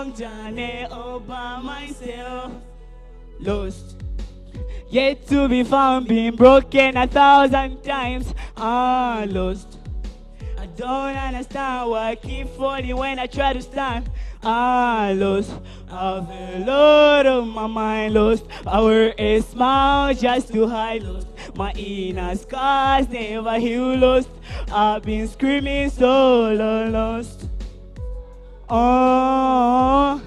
journey all by myself. Lost, yet to be found, been broken 1,000 times. Lost. I don't understand why I keep falling when I try to stand. Lost. I've a lot of my mind lost. I wear a smile just to hide lost. My inner scars never heal lost. I've been screaming so long lost. Oh,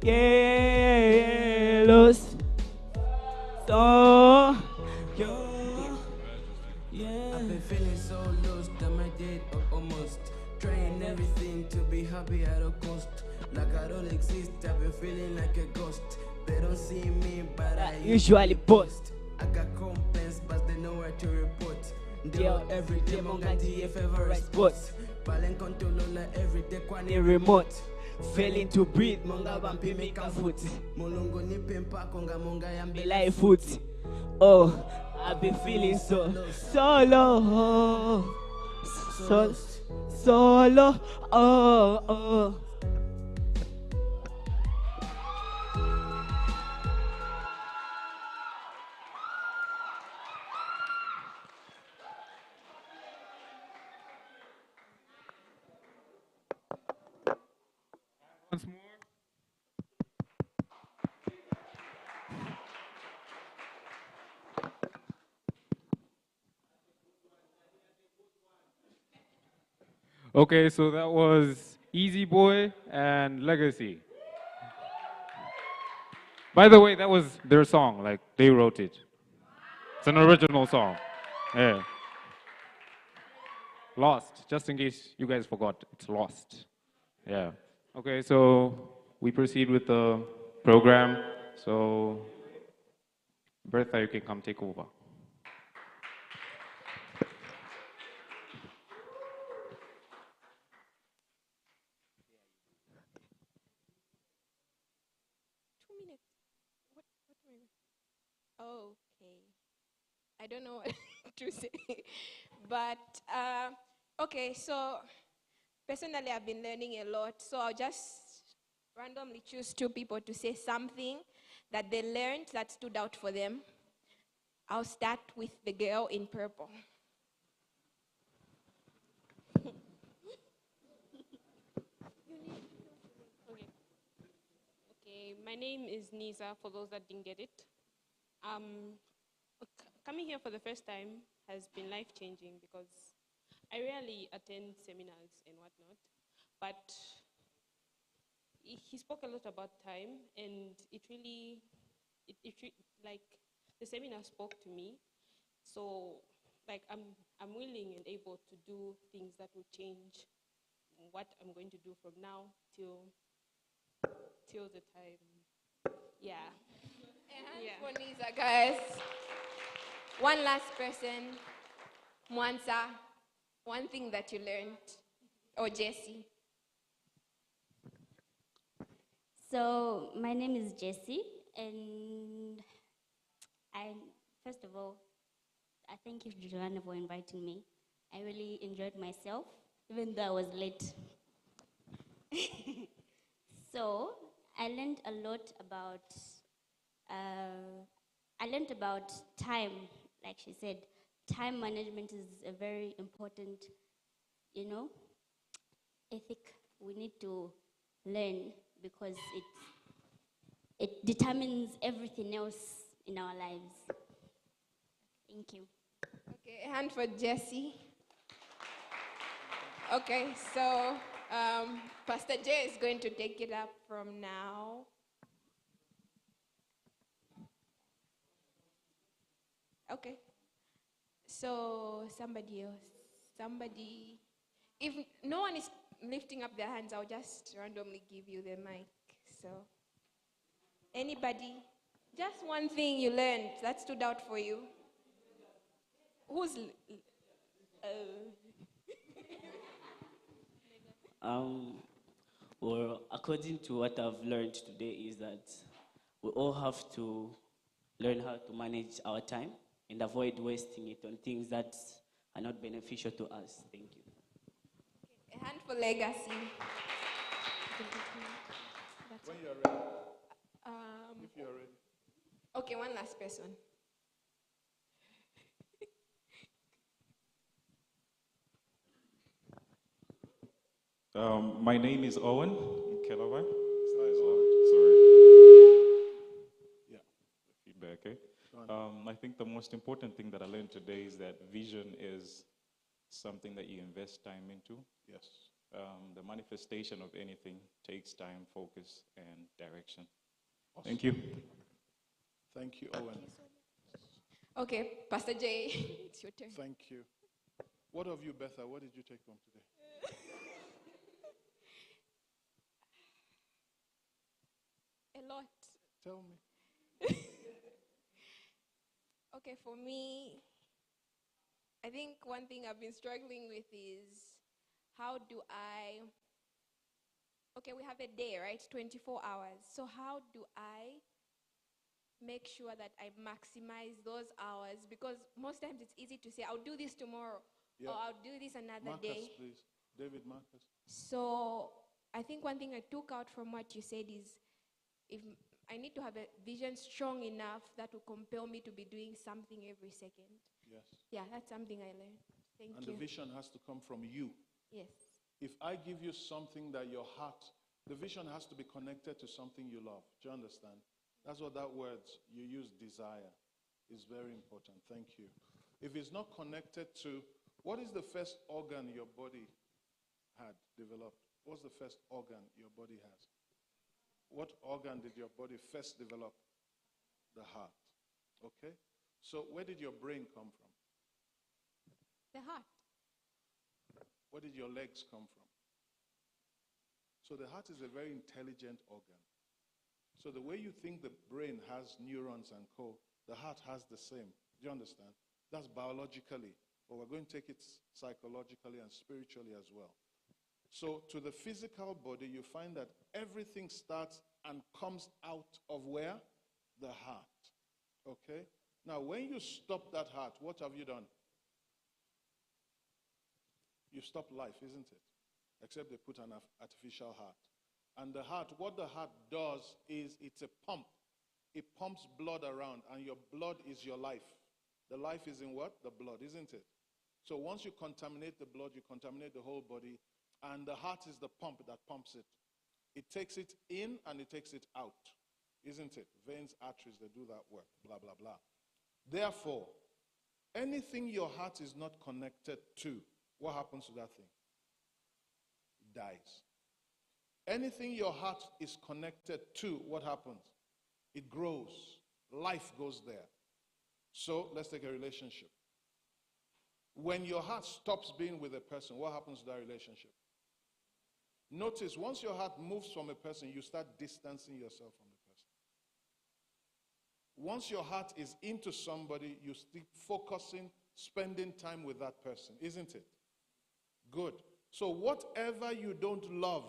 yeah, lost. So, yeah. I've been feeling so lost, I'm dead or almost. Trying everything to be happy at all cost. Like I don't exist, I've been feeling like a ghost. They don't see me, but I usually post. I got complaints, but they know where to report. They are every day, monga die favorite spots. Palen controlola every day, kwani remote. Failing to breathe, monga vampi make a foot. Molongo ni pempa, konga monga Be like foot. Oh, I've been feeling so low. So low. Oh. Once more. Okay, so that was Easy Boy and Legacy. By the way, that was their song, like they wrote it. It's an original song. Yeah. Lost, just in case you guys forgot, it's Lost. Yeah. Okay, so we proceed with the program. So, Bertha, you can come take over. Okay. I don't know what to say. But, okay, so personally, I've been learning a lot. So I'll just randomly choose two people to say something that they learned that stood out for them. I'll start with the girl in purple. Okay, my name is Nisa, for those that didn't get it. Coming here for the first time has been life-changing because I rarely attend seminars and whatnot, but he spoke a lot about time, and like, the seminar spoke to me. So, like, I'm willing and able to do things that will change what I'm going to do from now till the time. Yeah. And for Nisa, guys. One last person. Mwansa, one thing that you learned. Or Jessie. So my name is Jessie, and first of all, I thank you, Joanna, for inviting me. I really enjoyed myself, even though I was late. So I learned a lot about time. Like she said, time management is a very important, ethic we need to learn, because it determines everything else in our lives. Thank you. Okay, a hand for Jessie. Okay, so Pastor Jay is going to take it up from now. Okay. So somebody else. If no one is lifting up their hands, I'll just randomly give you the mic. So anybody? Just one thing you learned that stood out for you. Who's Well, according to what I've learned today is that we all have to learn how to manage our time and avoid wasting it on things that are not beneficial to us. Thank you. A hand for Legacy. When you are ready. If you are ready. Okay, one last person. My name is Owen Kelovan. Hi, Sorry. Yeah. Feedback, eh? Go on. I think the most important thing that I learned today is that vision is something that you invest time into. Yes. The manifestation of anything takes time, focus, and direction. Awesome. Thank you. Thank you, Owen. Okay, Pastor Jay, it's your turn. Thank you. What of you, Betha? What did you take home today? A lot. Tell me. Okay, for me, I think one thing I've been struggling with is how do I. Okay, we have a day, right? 24 hours. So, how do I make sure that I maximize those hours? Because most times it's easy to say, I'll do this tomorrow, Yeah. or I'll do this another Marcus, day. please. David Marcus. So I think one thing I took out from what you said is if I need to have a vision strong enough that will compel me to be doing something every second. Yes. Yeah, that's something I learned. Thank And you. the vision has to come from you. Yes. If I give you something that your heart, the vision has to be connected to something you love. Do you understand? That's what that word you use, desire, is very important. Thank you. If it's not connected to, what is the first organ your body had developed? What's the first organ your body has? What organ did your body first develop? The heart. Okay? So where did your brain come from? The heart. Where did your legs come from? So the heart is a very intelligent organ. So the way you think the brain has neurons and co, the heart has the same. Do you understand? That's biologically. But we're going to take it psychologically and spiritually as well. So to the physical body, you find that everything starts and comes out of where? The heart. Okay? Now, when you stop that heart, what have you done? You stop life, isn't it? Except they put an artificial heart. And the heart, what the heart does is it's a pump. It pumps blood around, and your blood is your life. The life is in what? The blood, isn't it? So once you contaminate the blood, you contaminate the whole body, and the heart is the pump that pumps it. It takes it in and it takes it out, isn't it? Veins, arteries, they do that work, blah, blah, blah. Therefore, anything your heart is not connected to, what happens to that thing? It dies. Anything your heart is connected to, what happens? It grows. Life goes there. So let's take a relationship. When your heart stops being with a person, what happens to that relationship? Notice, once your heart moves from a person, you start distancing yourself from the person. Once your heart is into somebody, you keep focusing, spending time with that person, isn't it? Good. So whatever you don't love,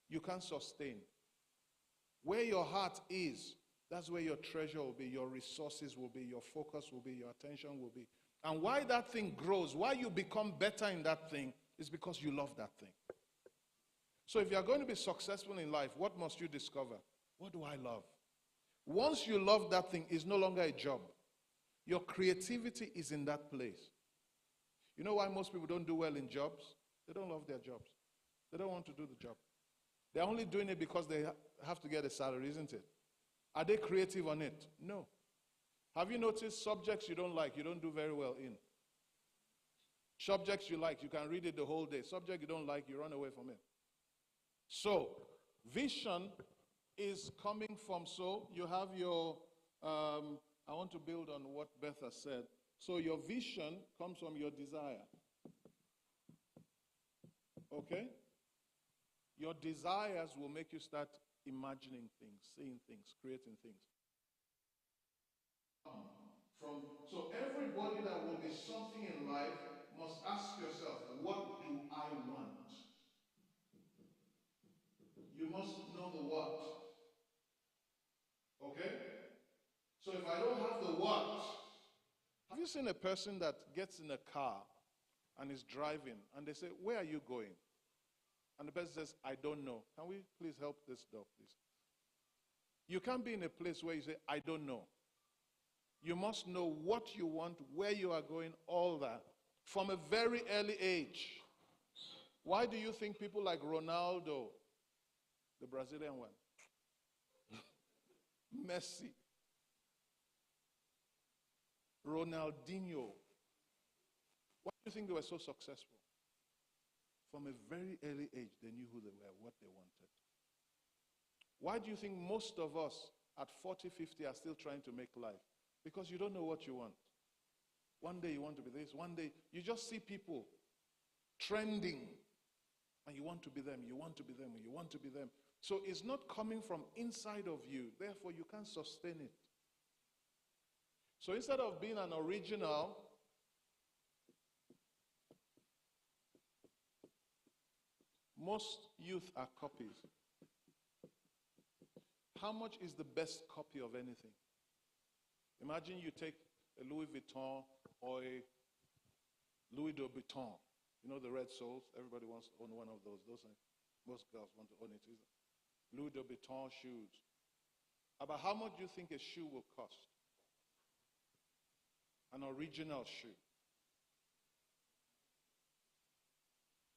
you can't sustain. Where your heart is, that's where your treasure will be, your resources will be, your focus will be, your attention will be. And why that thing grows, why you become better in that thing, is because you love that thing. So if you're going to be successful in life, what must you discover? What do I love? Once you love that thing, it's no longer a job. Your creativity is in that place. You know why most people don't do well in jobs? They don't love their jobs. They don't want to do the job. They're only doing it because they have to get a salary, isn't it? Are they creative on it? No. Have you noticed subjects you don't like, you don't do very well in? Subjects you like, you can read it the whole day. Subject you don't like, you run away from it. So, vision is coming from, so you have your, I want to build on what Betha said. So your vision comes from your desire. Okay? Your desires will make you start imagining things, seeing things, creating things. So everybody that will be something in life must ask yourself, what do I want? You must know the what. Okay? So if I don't have the what, have you seen a person that gets in a car and is driving and they say, where are you going? and the person says, I don't know. Can we please help this dog, please? You can't be in a place where you say, I don't know. You must know what you want, where you are going, all that, from a very early age. Why do you think people like Ronaldo, the Brazilian one, Messi, Ronaldinho, why do you think they were so successful? From a very early age, they knew who they were, what they wanted. Why do you think most of us at 40, 50 are still trying to make life? Because you don't know what you want. One day you want to be this, one day you just see people trending, and you want to be them, you want to be them, you want to be them. So it's not coming from inside of you, therefore you can't sustain it. So instead of being an original, most youth are copies. How much is the best copy of anything? Imagine you take a Louis Vuitton or a Louis de Vuitton. You know the red soles? Everybody wants to own one of those. Most girls want to own it. Louis de Vuitton shoes. About how much do you think a shoe will cost? An original shoe.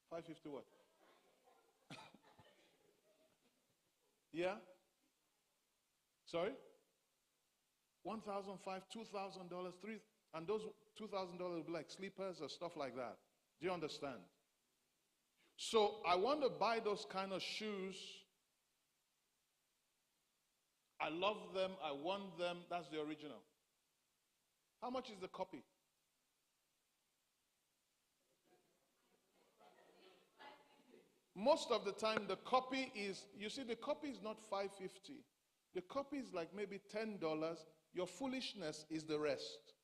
550 what? Yeah? Sorry? $1,500, $2,000, $3,000, and those $2,000 will be like sleepers or stuff like that. Do you understand? So I want to buy those kind of shoes. I love them. I want them. That's the original. How much is the copy? Most of the time, the copy is, you see, the copy is not $5.50. The copy is like maybe $10. Your foolishness is the rest.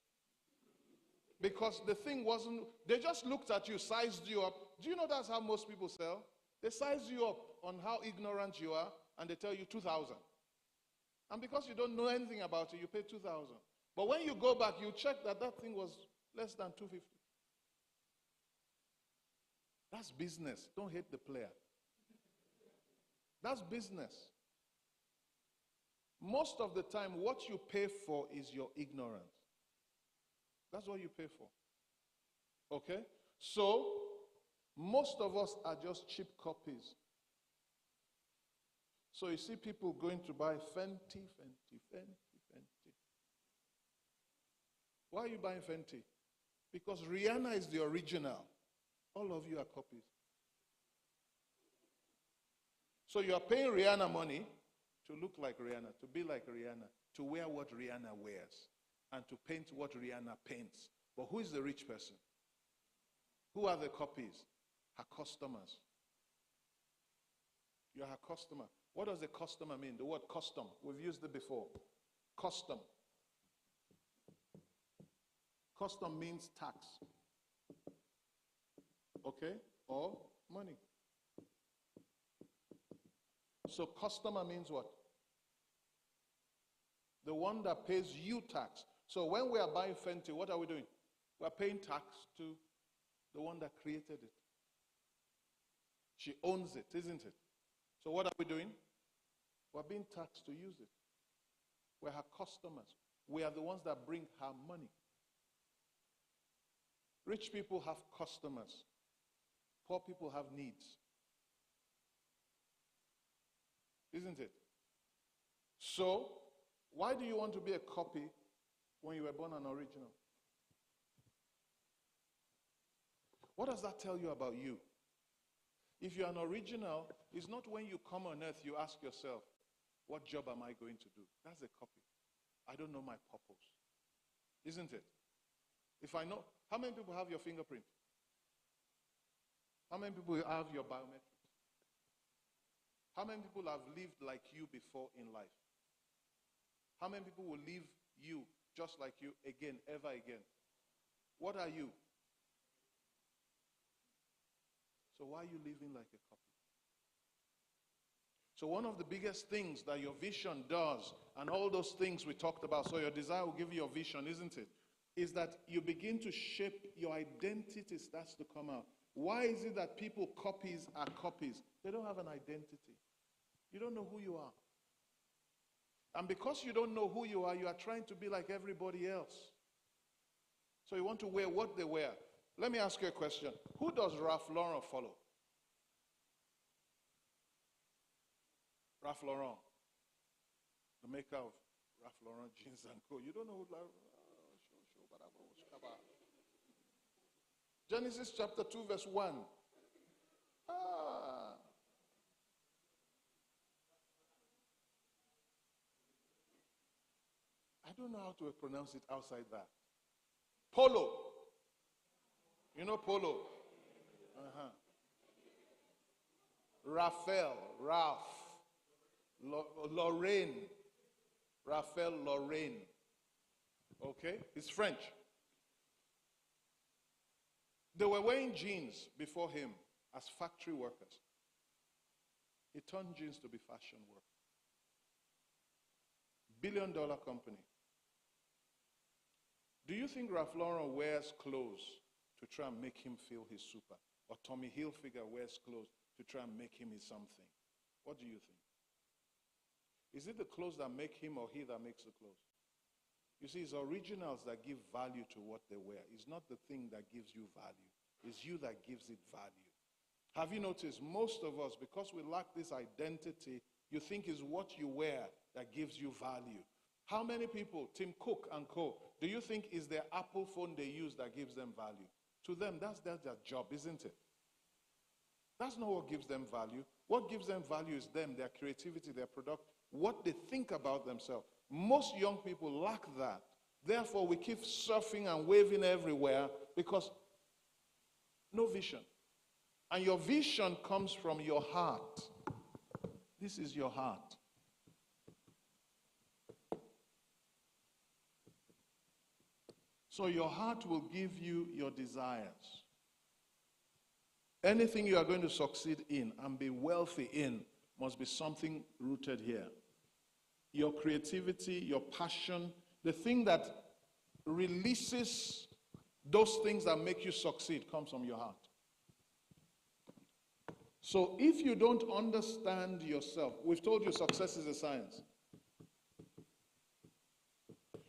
Because the thing wasn't, they just looked at you, sized you up. Do you know that's how most people sell? They size you up on how ignorant you are, and they tell you 2,000. And because you don't know anything about it, you pay 2,000. But when you go back, you check that that thing was less than 250. That's business. Don't hate the player. That's business. Most of the time, what you pay for is your ignorance. That's what you pay for. Okay? So, most of us are just cheap copies. So you see people going to buy Fenty. Why are you buying Fenty? Because Rihanna is the original. All of you are copies. So you are paying Rihanna money to look like Rihanna, to be like Rihanna, to wear what Rihanna wears, and to paint what Rihanna paints. But who is the rich person? Who are the copies? Her customers. You're her customer. What does a customer mean? The word custom. We've used it before. Custom. Custom means tax. Okay? Or money. So customer means what? The one that pays you tax. So when we are buying Fenty, what are we doing? We are paying tax to the one that created it. She owns it, isn't it? So what are we doing? We're being taxed to use it. We're her customers. We are the ones that bring her money. Rich people have customers. Poor people have needs. Isn't it? So, why do you want to be a copy when you were born an original? What does that tell you about you? If you're an original, it's not when you come on earth you ask yourself, what job am I going to do? That's a copy. I don't know my purpose. Isn't it? If I know, how many people have your fingerprint? How many people have your biometrics? How many people have lived like you before in life? How many people will live you just like you again, ever again? What are you? So why are you living like a copy? So one of the biggest things that your vision does, and all those things we talked about, so your desire will give you your vision, isn't it? Is that you begin to shape, your identity starts to come out. Why is it that people copies are copies? They don't have an identity. You don't know who you are. And because you don't know who you are trying to be like everybody else. So you want to wear what they wear. Let me ask you a question. Who does Ralph Lauren follow? Ralph Lauren. The maker of Ralph Lauren jeans and co. You don't know who Genesis chapter 2 verse 1. I don't know how to pronounce it outside that. Polo. You know Polo? Raphael, Ralph, Lorraine. Raphael Lorraine. Okay? It's French. They were wearing jeans before him as factory workers. He turned jeans to be fashion work. Billion-dollar company. Do you think Ralph Lauren wears clothes to try and make him feel he's super? Or Tommy Hilfiger wears clothes to try and make him his something? What do you think? Is it the clothes that make him or he that makes the clothes? You see, it's originals that give value to what they wear. It's not the thing that gives you value. It's you that gives it value. Have you noticed, most of us, because we lack this identity, you think it's what you wear that gives you value. How many people, Tim Cook and co., do you think is their Apple phone they use that gives them value? To them, that's their job, isn't it? That's not what gives them value. What gives them value is them, their creativity, their product, what they think about themselves. Most young people lack that. Therefore, we keep surfing and waving everywhere because no vision. And your vision comes from your heart. This is your heart. So your heart will give you your desires. Anything you are going to succeed in and be wealthy in must be something rooted here. Your creativity, your passion, the thing that releases those things that make you succeed comes from your heart. So if you don't understand yourself, we've told you success is a science.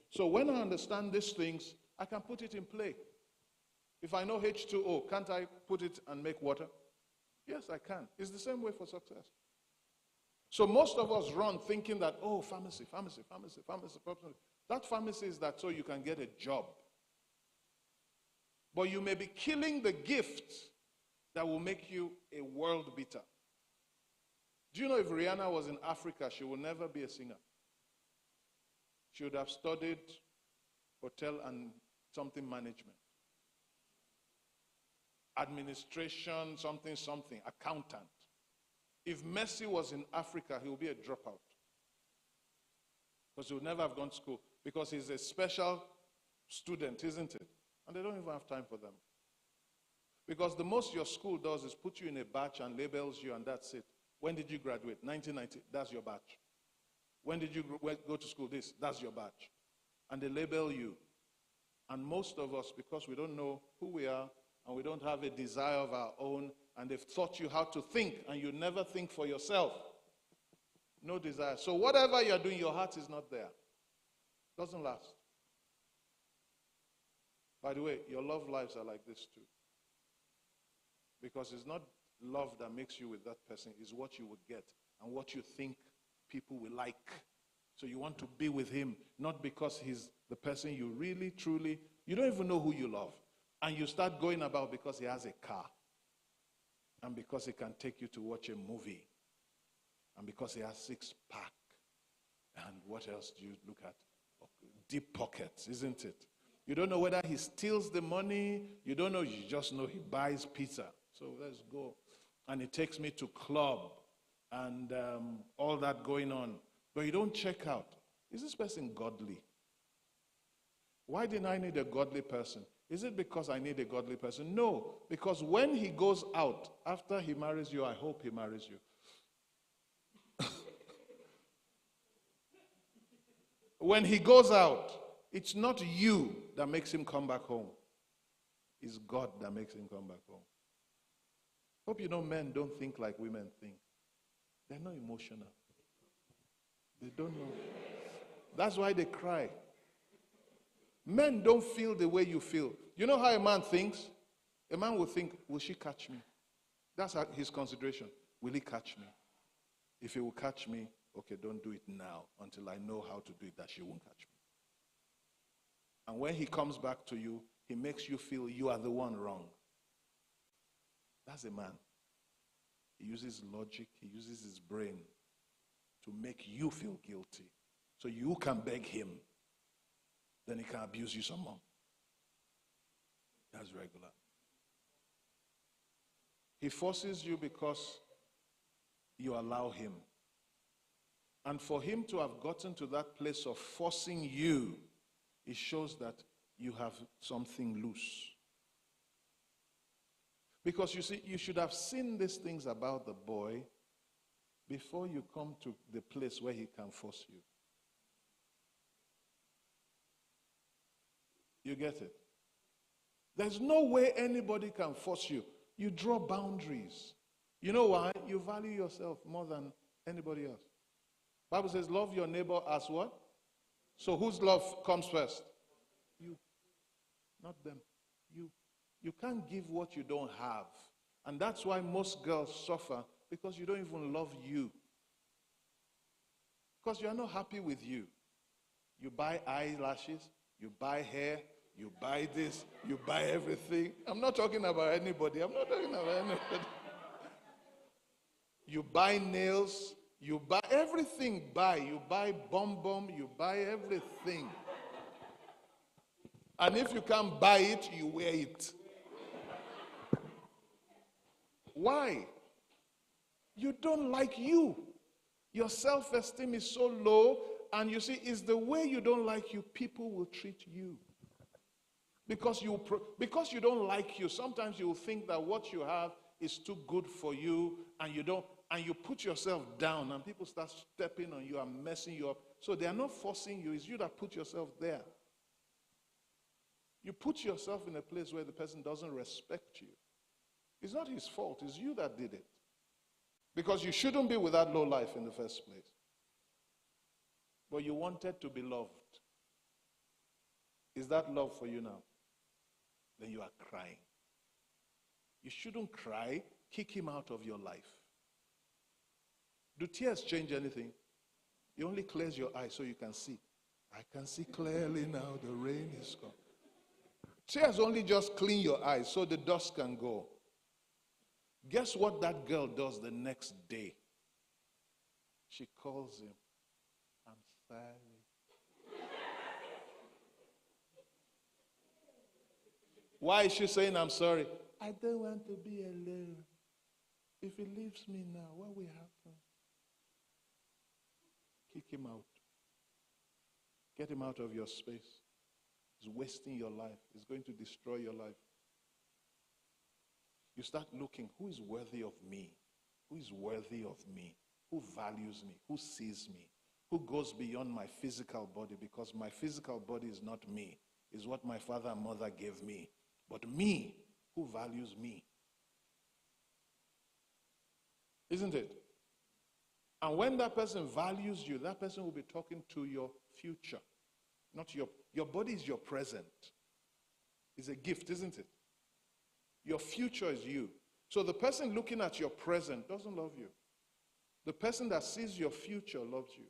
So when I understand these things, I can put it in play. If I know H2O, can't I put it and make water? Yes, I can. It's the same way for success. So most of us run thinking that, oh, pharmacy. That pharmacy is that so you can get a job. But you may be killing the gift that will make you a world beater. Do you know if Rihanna was in Africa, she would never be a singer? She would have studied hotel and something management. Administration, something, accountant. If Messi was in Africa, he would be a dropout. Because he would never have gone to school. Because he's a special student, isn't it? And they don't even have time for them. Because the most your school does is put you in a batch and labels you, and that's it. When did you graduate? 1990. That's your batch. When did you go to school? This. That's your batch. And they label you. And most of us, because we don't know who we are, and we don't have a desire of our own, and they've taught you how to think, and you never think for yourself. No desire. So whatever you're doing, your heart is not there. Doesn't last. By the way, your love lives are like this too. Because it's not love that makes you with that person, it's what you would get and what you think people will like. So you want to be with him, not because he's the person you really, truly, you don't even know who you love. And you start going about because he has a car. And because he can take you to watch a movie. And because he has six-pack. And what else do you look at? Deep pockets, isn't it? You don't know whether he steals the money. You don't know. You just know he buys pizza. So let's go. And he takes me to club. And all that going on. But you don't check out. Is this person godly? Why didn't I need a godly person? Is it because I need a godly person? No, because when he goes out, after he marries you, I hope he marries you. When he goes out, it's not you that makes him come back home. It's God that makes him come back home. Hope you know men don't think like women think. They're not emotional. They don't know. That's why they cry. Men don't feel the way you feel. You know how a man thinks? A man will think, will she catch me? That's his consideration. Will he catch me? If he will catch me, okay, don't do it now until I know how to do it, that she won't catch me. And when he comes back to you, he makes you feel you are the one wrong. That's a man. He uses logic, he uses his brain to make you feel guilty. So you can beg him. Then he can abuse you some more. That's regular. He forces you because you allow him. And for him to have gotten to that place of forcing you, it shows that you have something loose. Because you see, you should have seen these things about the boy before you come to the place where he can force you. You get it? There's no way anybody can force you. You draw boundaries. You know why? You value yourself more than anybody else. Bible says, love your neighbor as what? So whose love comes first? You. Not them. You. You can't give what you don't have. And that's why most girls suffer, because you don't even love you. Because you are not happy with you. You buy eyelashes, you buy hair, you buy this, you buy everything. I'm not talking about anybody. I'm not talking about anybody. You buy nails, you buy everything. You buy bum, you buy everything. And if you can't buy it, you wear it. Why? You don't like you. Your self-esteem is so low, and you see, it's the way you don't like you, people will treat you. Because you don't like you, sometimes you will think that what you have is too good for you, and you put yourself down, and people start stepping on you and messing you up. So they are not forcing you, it's you that put yourself there. You put yourself in a place where the person doesn't respect you. It's not his fault, it's you that did it. Because you shouldn't be with that low life in the first place. But you wanted to be loved. Is that love for you now? Then you are crying. You shouldn't cry. Kick him out of your life. Do tears change anything? It only clears your eyes so you can see. I can see clearly now, the rain is gone. Tears only just clean your eyes so the dust can go. Guess what that girl does the next day? She calls him. I'm sorry. Why is she saying I'm sorry? I don't want to be alone. If he leaves me now, what will happen? Kick him out. Get him out of your space. He's wasting your life. He's going to destroy your life. You start looking, who is worthy of me? Who is worthy of me? Who values me? Who sees me? Who goes beyond my physical body? Because my physical body is not me. It's what my father and mother gave me. But me, who values me? Isn't it? And when that person values you, that person will be talking to your future. Not your body is your present. It's a gift, isn't it? Your future is you. So the person looking at your present doesn't love you. The person that sees your future loves you.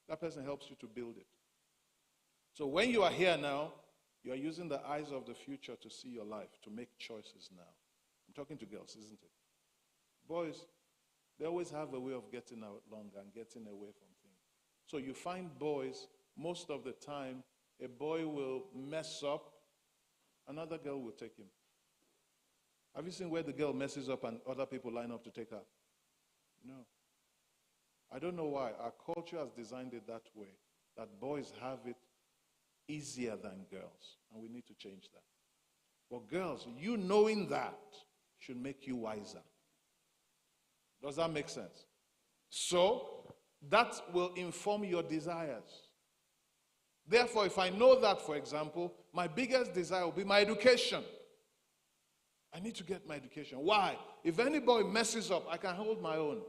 That person helps you to build it. So when you are here now, you are using the eyes of the future to see your life, to make choices now. I'm talking to girls, isn't it? Boys, they always have a way of getting along and getting away from things. So you find boys, most of the time, a boy will mess up, another girl will take him. Have you seen where the girl messes up and other people line up to take her? No. I don't know why. Our culture has designed it that way, that boys have it easier than girls, and we need to change that. But girls, you knowing that should make you wiser. Does that make sense? So, that will inform your desires. Therefore, if I know that, for example, my biggest desire will be my education. I need to get my education. Why? If any boy messes up, I can hold my own.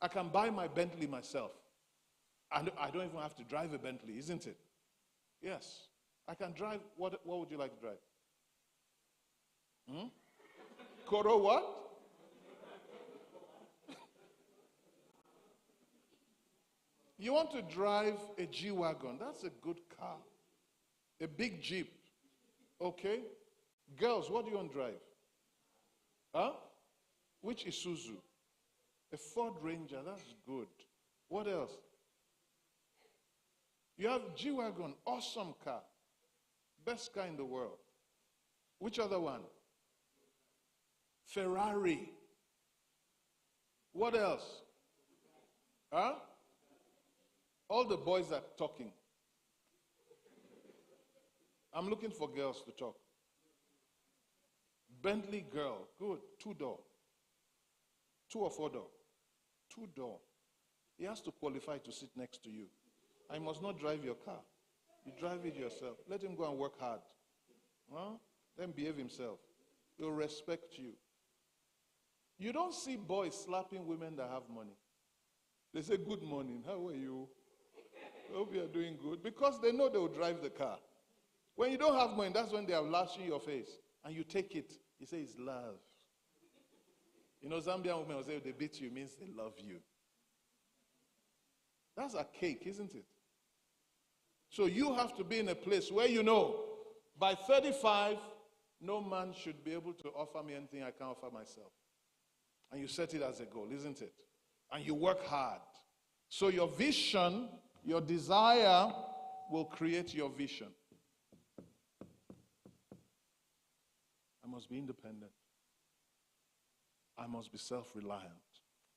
I can buy my Bentley myself. And I don't even have to drive a Bentley, isn't it? Yes. I can drive. What would you like to drive? Koro what? You want to drive a G-Wagon. That's a good car. A big Jeep. Okay? Girls, what do you want to drive? Huh? Which Isuzu? A Ford Ranger. That's good. What else? You have G-Wagon. Awesome car. Best car in the world. Which other one? Ferrari. What else? Huh? All the boys are talking. I'm looking for girls to talk. Bentley girl. Good. 2-door. 2 or 4-door? 2-door. He has to qualify to sit next to you. I must not drive your car. You drive it yourself. Let him go and work hard. Huh? Then behave himself. He'll respect you. You don't see boys slapping women that have money. They say, good morning, how are you? Hope you are doing good. Because they know they will drive the car. When you don't have money, that's when they are lashing your face. And you take it. You say, it's love. You know, Zambian women will say, they beat you means they love you. That's a cake, isn't it? So you have to be in a place where you know, by 35, no man should be able to offer me anything I can't offer myself. And you set it as a goal, isn't it? And you work hard. So your vision, your desire will create your vision. I must be independent. I must be self-reliant.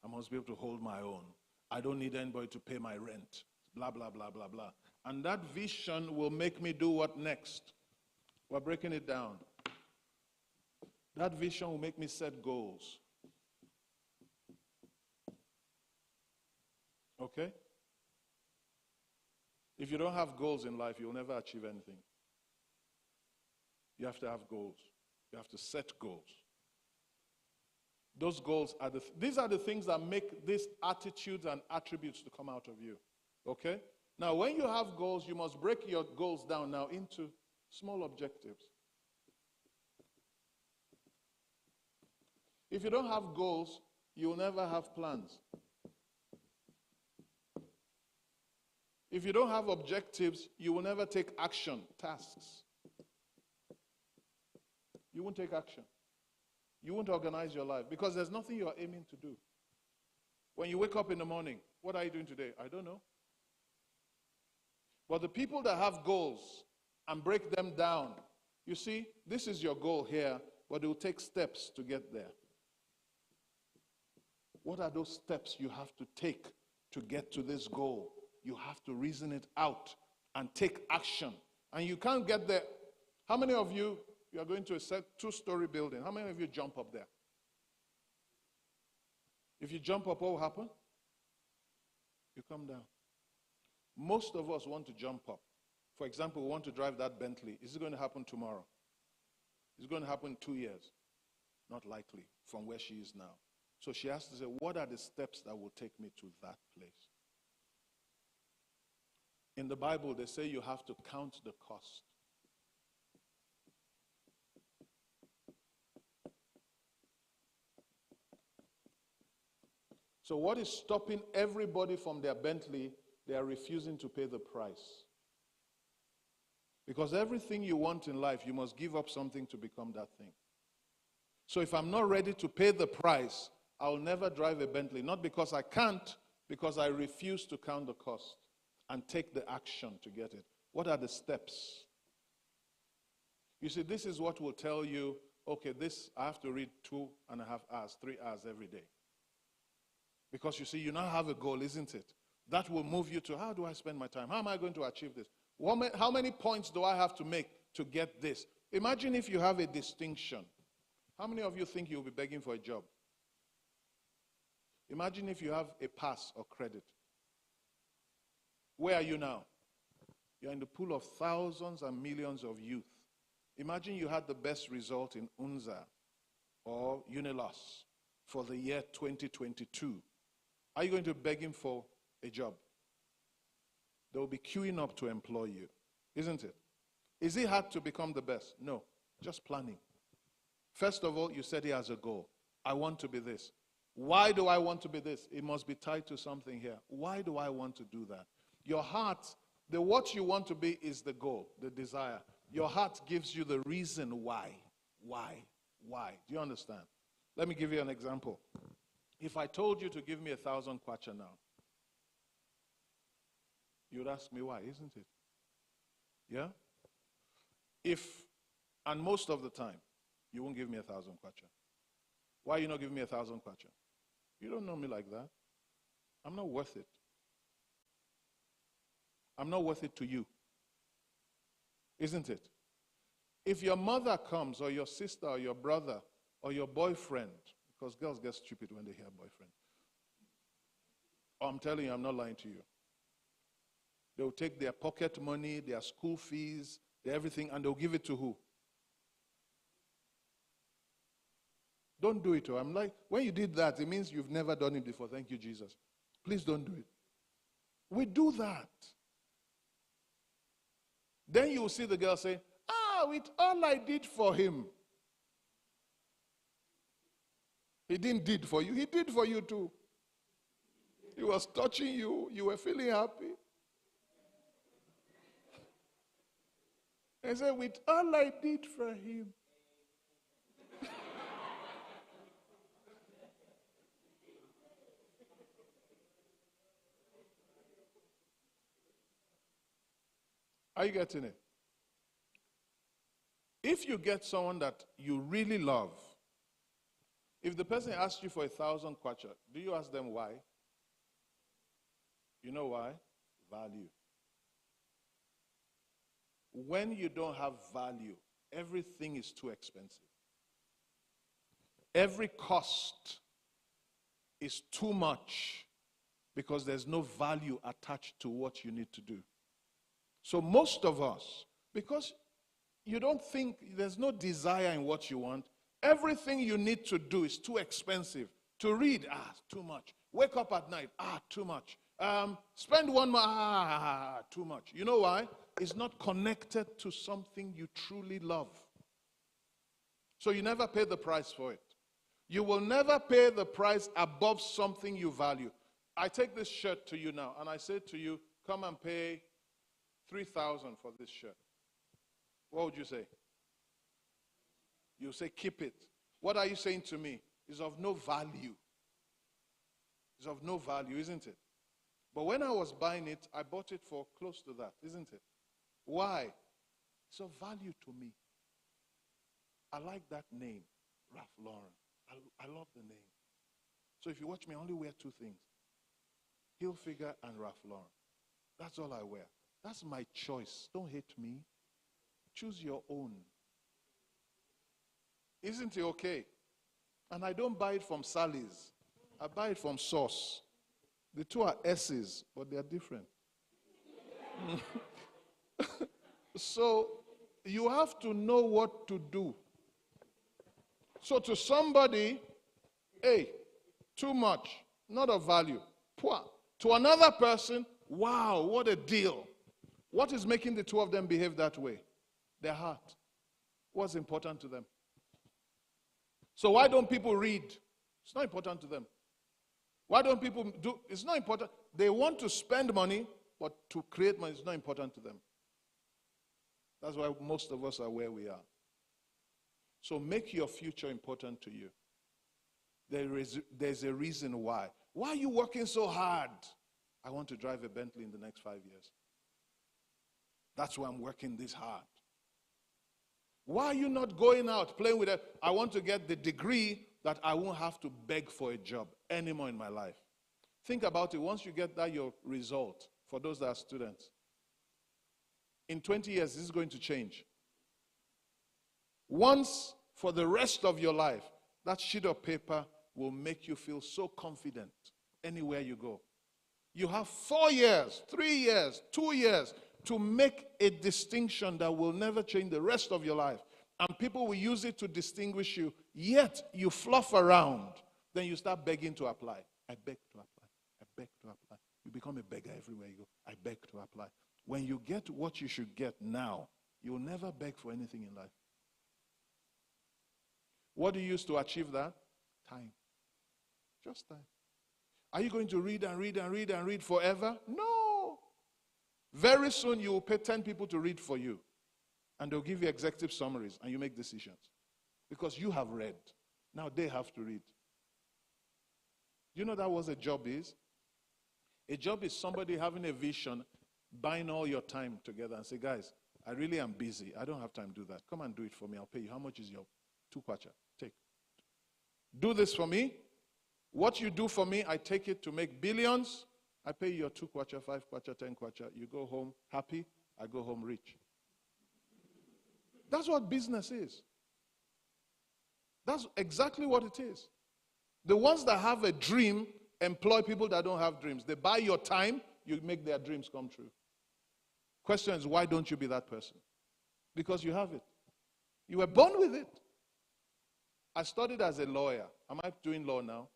I must be able to hold my own. I don't need anybody to pay my rent. Blah, blah, blah, blah, blah. And that vision will make me do what next? We're breaking it down. That vision will make me set goals. Okay? If you don't have goals in life, you'll never achieve anything. You have to have goals. You have to set goals. Those goals are these are the things that make these attitudes and attributes to come out of you. Okay? Now, when you have goals, you must break your goals down now into small objectives. If you don't have goals, you will never have plans. If you don't have objectives, you will never take action, tasks. You won't take action. You won't organize your life because there's nothing you are aiming to do. When you wake up in the morning, what are you doing today? I don't know. But the people that have goals and break them down, you see, this is your goal here, but it will take steps to get there. What are those steps you have to take to get to this goal? You have to reason it out and take action. And you can't get there. How many of you are going to a 2-story building? How many of you jump up there? If you jump up, what will happen? You come down. Most of us want to jump up. For example, we want to drive that Bentley. Is it going to happen tomorrow? Is it going to happen in 2 years? Not likely from where she is now. So she has to say, what are the steps that will take me to that place? In the Bible, they say you have to count the cost. So what is stopping everybody from their Bentley? They are refusing to pay the price. Because everything you want in life, you must give up something to become that thing. So if I'm not ready to pay the price, I'll never drive a Bentley. Not because I can't, because I refuse to count the cost and take the action to get it. What are the steps? You see, this is what will tell you, okay, this I have to read 2.5 hours, 3 hours every day. Because you see, you now have a goal, isn't it? That will move you to, how do I spend my time? How am I going to achieve this? How many points do I have to make to get this? Imagine if you have a distinction. How many of you think you'll be begging for a job? Imagine if you have a pass or credit. Where are you now? You're in the pool of thousands and millions of youth. Imagine you had the best result in UNZA. or Unilas for the year 2022, are you going to beg him for a job? They will be queuing up to employ you, isn't it? Is it hard to become the best? No, just planning. First of all, you said he has a goal. I want to be this. Why do I want to be this? It must be tied to something here. Why do I want to do that? Your heart, the what you want to be is the goal, the desire. Your heart gives you the reason why. Why? Do you understand? Let me give you an example. If I told you to give me 1,000 kwacha now, you would ask me why, isn't it? Yeah? And most of the time, you won't give me 1,000 kwacha. Why are you not giving me 1,000 kwacha? You don't know me like that. I'm not worth it. I'm not worth it to you. Isn't it? If your mother comes, or your sister, or your brother, or your boyfriend, because girls get stupid when they hear boyfriend. I'm telling you, I'm not lying to you. They'll take their pocket money, their school fees, their everything, and they'll give it to who? Don't do it. I'm like, when you did that, it means you've never done it before. Thank you, Jesus. Please don't do it. We do that. Then you will see the girl say, with all I did for him. He didn't did for you. He did for you too. He was touching you. You were feeling happy. And said, with all I did for him. Are you getting it? If you get someone that you really love, if the person asks you for 1,000 kwacha, do you ask them why? You know why? Value. When you don't have value, everything is too expensive. Every cost is too much because there's no value attached to what you need to do. So most of us, because you don't think, there's no desire in what you want, everything you need to do is too expensive. To read, too much. Wake up at night, too much. Spend 1 month, too much. You know why? It's not connected to something you truly love. So you never pay the price for it. You will never pay the price above something you value. I take this shirt to you now, and I say to you, come and pay 3,000 for this shirt. What would you say? You say, keep it. What are you saying to me? It's of no value. It's of no value, isn't it? But when I was buying it, I bought it for close to that, isn't it? Why? It's of value to me. I like that name, Ralph Lauren. I love the name. So if you watch me, I only wear 2 things. Hilfiger and Ralph Lauren. That's all I wear. That's my choice. Don't hate me. Choose your own. Isn't it okay? And I don't buy it from Sally's. I buy it from Source. The two are S's, but they are different. So you have to know what to do. So to somebody, hey, too much, not of value. Poor. To another person, wow, what a deal. What is making the two of them behave that way? Their heart. What's important to them? So why don't people read? It's not important to them. Why don't people do? It's not important. They want to spend money, but to create money is not important to them. That's why most of us are where we are. So make your future important to you. There's a reason why. Why are you working so hard? I want to drive a Bentley in the next 5 years. That's why I'm working this hard. Why are you not going out, playing with it? I want to get the degree that I won't have to beg for a job anymore in my life. Think about it. Once you get that, your result, for those that are students, in 20 years, this is going to change. Once, for the rest of your life, that sheet of paper will make you feel so confident anywhere you go. You have 4 years, 3 years, 2 years to make a distinction that will never change the rest of your life. and people will use it to distinguish you, yet you fluff around, then you start begging to apply. I beg to apply. I beg to apply. You become a beggar everywhere you go. I beg to apply. When you get what you should get now, you will never beg for anything in life. What do you use to achieve that? Time. Just time. Are you going to read and read and read and read forever? No. Very soon you will pay 10 people to read for you. And they'll give you executive summaries and you make decisions. Because you have read. Now they have to read. Do you know that what a job is? A job is somebody having a vision, buying all your time together and say, guys, I really am busy. I don't have time to do that. Come and do it for me. I'll pay you. How much is your 2 kwacha? Take. Do this for me. What you do for me, I take it to make billions. I pay you your 2 kwacha, 5 kwacha, 10 kwacha. You go home happy. I go home rich. That's what business is. That's exactly what it is. The ones that have a dream employ people that don't have dreams. They buy your time, you make their dreams come true. Question is, why don't you be that person? Because you have it. You were born with it. I studied as a lawyer. Am I doing law now?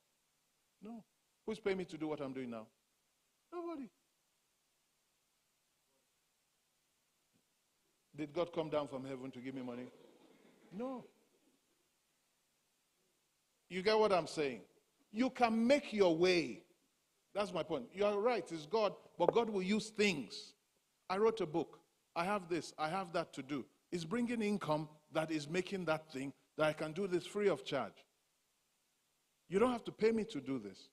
No. Who's paying me to do what I'm doing now? Nobody. Did God come down from heaven to give me money? No. You get what I'm saying? You can make your way. That's my point. You are right, it's God, but God will use things. I wrote a book. I have this, I have that to do. It's bringing income that is making that thing that I can do this free of charge. You don't have to pay me to do this.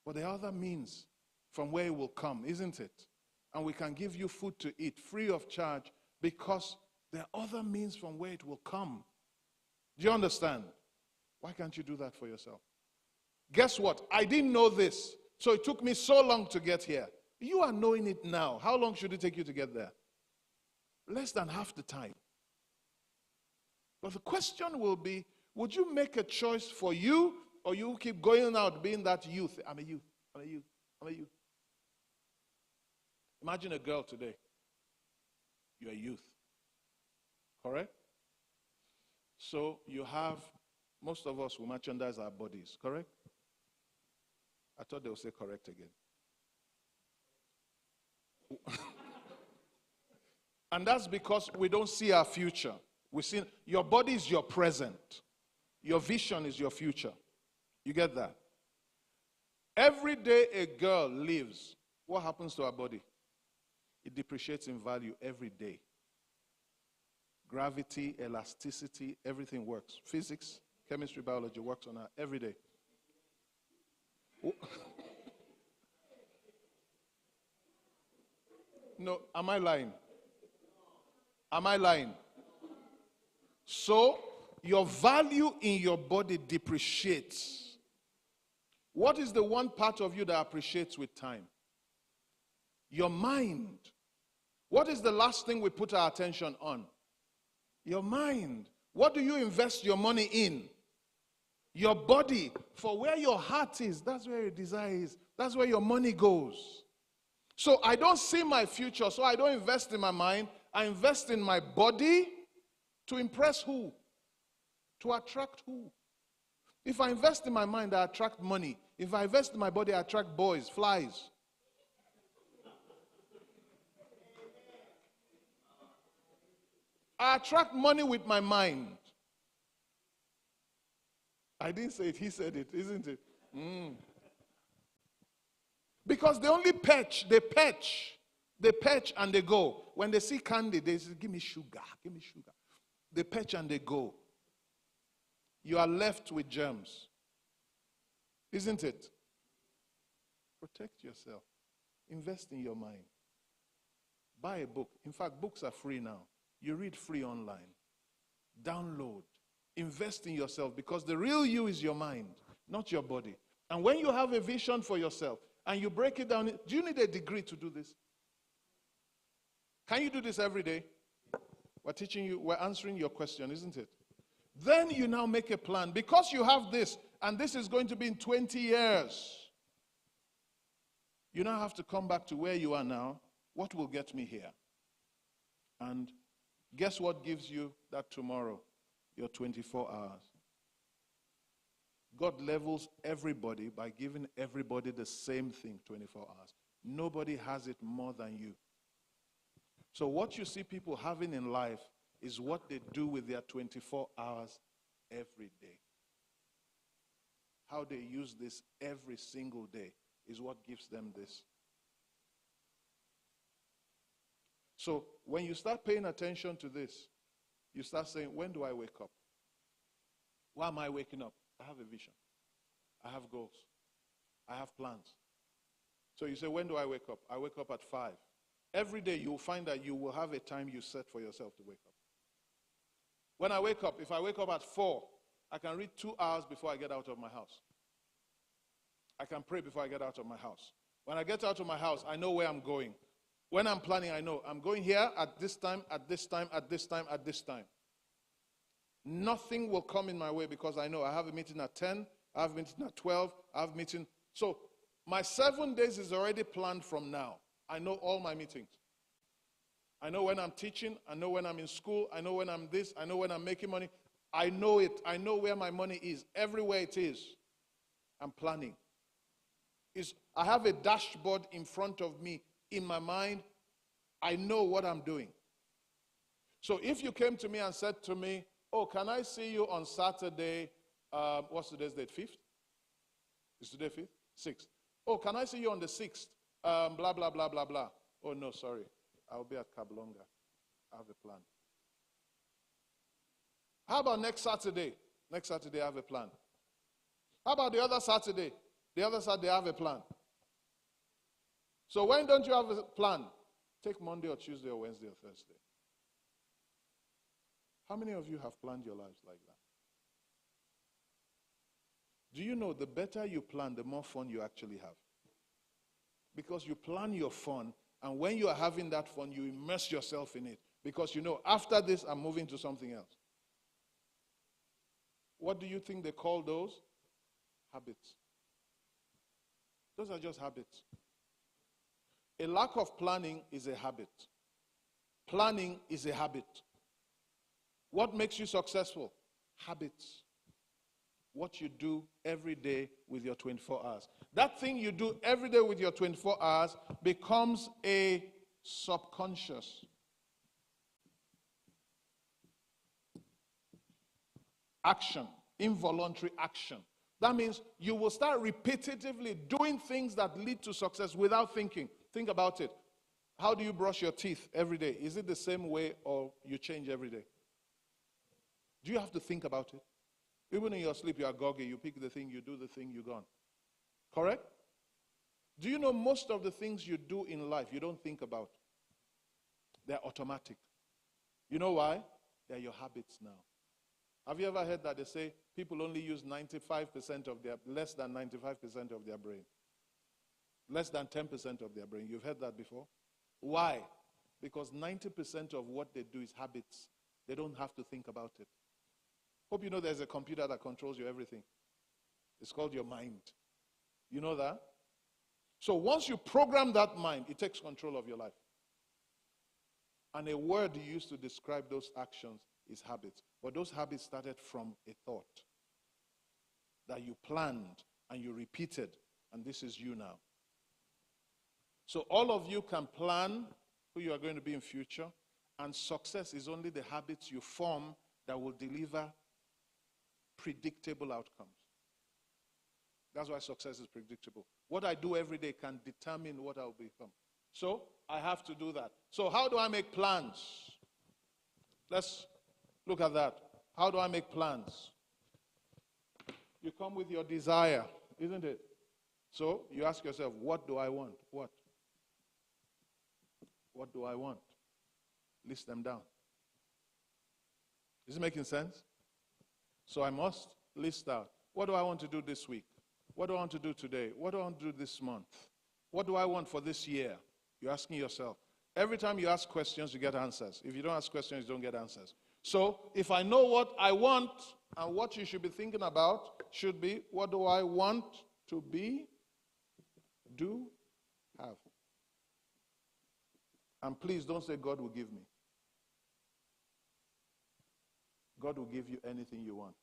But there are other means from where it will come, isn't it? And we can give you food to eat free of charge because there are other means from where it will come. Do you understand? Why can't you do that for yourself? Guess what? I didn't know this. So it took me so long to get here. You are knowing it now. How long should it take you to get there? Less than half the time. But the question will be, would you make a choice for you, or you keep going out being that youth? I'm a youth. I'm a youth. I'm a youth. Imagine a girl today. You're a youth. Correct? So you have, most of us will merchandise our bodies. Correct? I thought they would say correct again. And that's because we don't see our future. We see your body is your present. Your vision is your future. You get that? Every day a girl lives, what happens to her body? It depreciates in value every day. Gravity, elasticity, everything works. Physics, chemistry, biology works on her every day. No, am I lying? Am I lying? So, your value in your body depreciates. What is the one part of you that appreciates with time? Your mind. What is the last thing we put our attention on? Your mind. What do you invest your money in? Your body. For where your heart is, that's where your desire is. That's where your money goes. So I don't see my future, so I don't invest in my mind. I invest in my body to impress who? To attract who? If I invest in my mind, I attract money. If I invest in my body, I attract boys, flies. I attract money with my mind. I didn't say it, he said it, isn't it? Because they only perch and they go. When they see candy, they say, give me sugar, give me sugar. They perch and they go. You are left with germs. Isn't it? Protect yourself. Invest in your mind. Buy a book. In fact, books are free now. You read free online. Download. Invest in yourself because the real you is your mind, not your body. And when you have a vision for yourself and you break it down, do you need a degree to do this? Can you do this every day? We're teaching you, we're answering your question, isn't it? Then you now make a plan. Because you have this, and this is going to be in 20 years. You now have to come back to where you are now. What will get me here? And Guess what gives you that tomorrow? Your 24 hours. God levels everybody by giving everybody the same thing, 24 hours. Nobody has it more than you. So what you see people having in life is what they do with their 24 hours every day. How they use this every single day is what gives them this. So when you start paying attention to this, you start saying, when do I wake up? Why am I waking up? I have a vision. I have goals. I have plans. So you say, when do I wake up? I wake up at 5. Every day you'll find that you will have a time you set for yourself to wake up. When I wake up, if I wake up at 4, I can read 2 hours before I get out of my house. I can pray before I get out of my house. When I get out of my house, I know where I'm going. When I'm planning, I know I'm going here at this time, at this time, at this time, at this time. Nothing will come in my way because I know I have a meeting at 10, I have a meeting at 12, I have a meeting. So my 7 days is already planned from now. I know all my meetings. I know when I'm teaching, I know when I'm in school, I know when I'm this, I know when I'm making money. I know it. I know where my money is. Everywhere it is, I'm planning. I have a dashboard in front of me. In my mind, I know what I'm doing. So if you came to me and said to me, oh, can I see you on Saturday, what's today's date, 5th? Is today 5th? 6th. Oh, can I see you on the 6th? Blah, blah, blah, blah, blah. Oh, no, sorry. I'll be at Kablonga. I have a plan. How about next Saturday? Next Saturday, I have a plan. How about the other Saturday? The other Saturday, I have a plan. So when don't you have a plan? Take Monday or Tuesday or Wednesday or Thursday. How many of you have planned your lives like that? Do you know the better you plan, the more fun you actually have? Because you plan your fun, and when you are having that fun, you immerse yourself in it. Because you know, after this, I'm moving to something else. What do you think they call those? Habits. Those are just habits. A lack of planning is a habit. Planning is a habit. What makes you successful? Habits. What you do every day with your 24 hours. That thing you do every day with your 24 hours becomes a subconscious. Action, involuntary action. That means you will start repetitively doing things that lead to success without thinking. Think about it. How do you brush your teeth every day? Is it the same way or you change every day? Do you have to think about it? Even in your sleep, you are groggy. You pick the thing, you do the thing, you're gone. Correct? Do you know most of the things you do in life, you don't think about? They're automatic. You know why? They're your habits now. Have you ever heard that they say people only use 95% of their, less than 95% of their brain? Less than 10% of their brain. You've heard that before? Why? Because 90% of what they do is habits. They don't have to think about it. Hope you know there's a computer that controls your everything. It's called your mind. You know that? So once you program that mind, it takes control of your life. And a word you use to describe those actions is habits. But those habits started from a thought that you planned and you repeated, and this is you now. So all of you can plan who you are going to be in future, and success is only the habits you form that will deliver predictable outcomes. That's why success is predictable. What I do every day can determine what I'll become. So I have to do that. So how do I make plans? Let's look at that. How do I make plans? You come with your desire, isn't it? So you ask yourself, what do I want? What? What do I want? List them down. Is it making sense? So I must list out, what do I want to do this week? What do I want to do today? What do I want to do this month? What do I want for this year? You're asking yourself. Every time you ask questions, you get answers. If you don't ask questions, you don't get answers. So if I know what I want, and what you should be thinking about should be, what do I want to be, do, have? And please don't say God will give me. God will give you anything you want.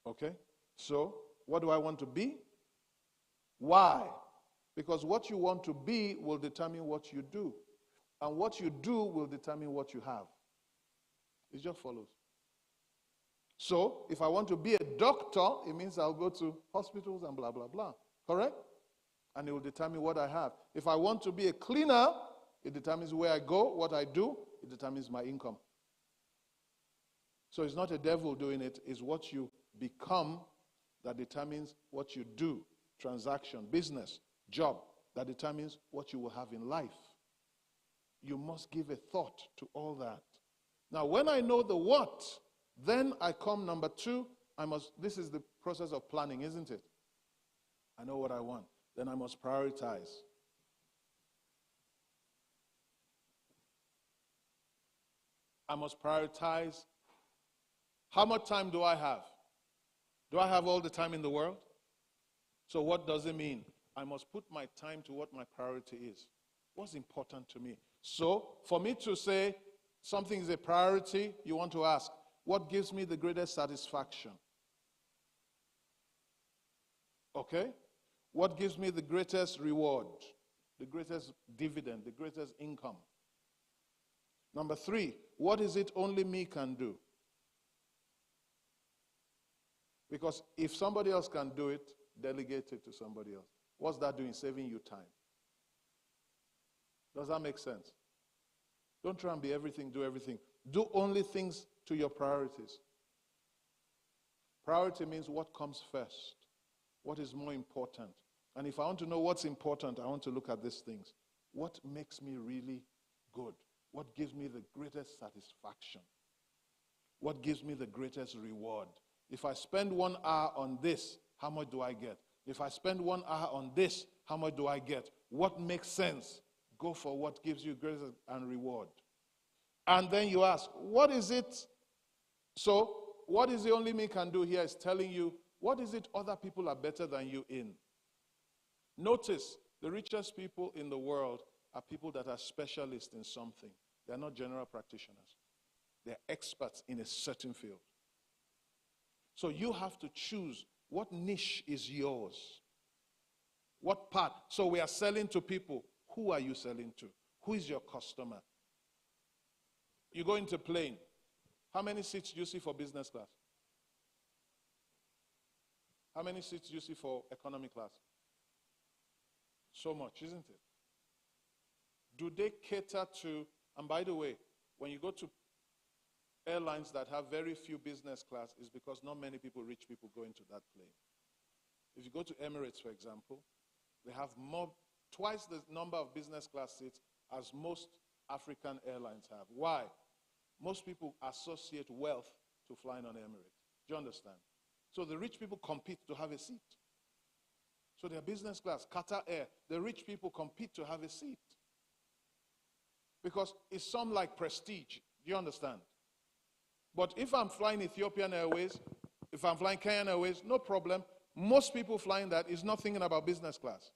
Okay? So, what do I want to be? Why? Because what you want to be will determine what you do. And what you do will determine what you have. It just follows. So, if I want to be a doctor, it means I'll go to hospitals and blah, blah, blah. Correct? And it will determine what I have. If I want to be a cleaner, it determines where I go, what I do. It determines my income. So it's not a devil doing it. It's what you become that determines what you do. Transaction, business, job, that determines what you will have in life. You must give a thought to all that. Now, when I know the what, then I come number two. This is the process of planning, isn't it? I know what I want. Then I must prioritize. I must prioritize. How much time do I have? Do I have all the time in the world? So what does it mean? I must put my time to what my priority is. What's important to me? So for me to say something is a priority, you want to ask, what gives me the greatest satisfaction? Okay? What gives me the greatest reward, the greatest dividend, the greatest income? Number three, what is it only me can do? Because if somebody else can do it, delegate it to somebody else. What's that doing? Saving you time. Does that make sense? Don't try and be everything, do everything. Do only things to your priorities. Priority means what comes first. What is more important? And if I want to know what's important, I want to look at these things. What makes me really good? What gives me the greatest satisfaction? What gives me the greatest reward? If I spend 1 hour on this, how much do I get? If I spend 1 hour on this, how much do I get? What makes sense? Go for what gives you greatest and reward. And then you ask, what is it? So, what is the only me can do here is telling you, what is it other people are better than you in? Notice, the richest people in the world are people that are specialists in something. They're not general practitioners. They're experts in a certain field. So you have to choose what niche is yours. What part? So we are selling to people. Who are you selling to? Who is your customer? You go into plane. How many seats do you see for business class? How many seats do you see for economy class? So much, isn't it? Do they cater to, and by the way, when you go to airlines that have very few business class, it's because not many people, rich people, go into that plane. If you go to Emirates, for example, they have twice the number of business class seats as most African airlines have. Why? Most people associate wealth to flying on Emirates. Do you understand? So the rich people compete to have a seat. So their business class, Qatar Air, the rich people compete to have a seat. Because it's some like prestige. Do you understand? But if I'm flying Ethiopian Airways, if I'm flying Kenyan Airways, no problem. Most people flying that is not thinking about business class.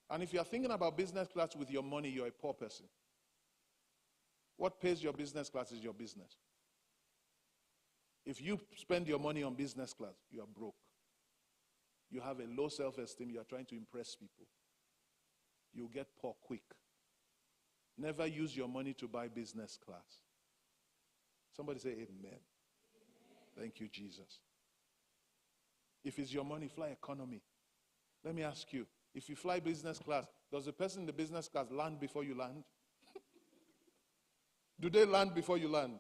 And if you're thinking about business class with your money, you're a poor person. What pays your business class is your business. If you spend your money on business class, you are broke. You have a low self-esteem. You are trying to impress people. You'll get poor quick. Never use your money to buy business class. Somebody say amen. Thank you, Jesus. If it's your money, fly economy. Let me ask you, if you fly business class, does the person in the business class land before you land? Do they land before you land?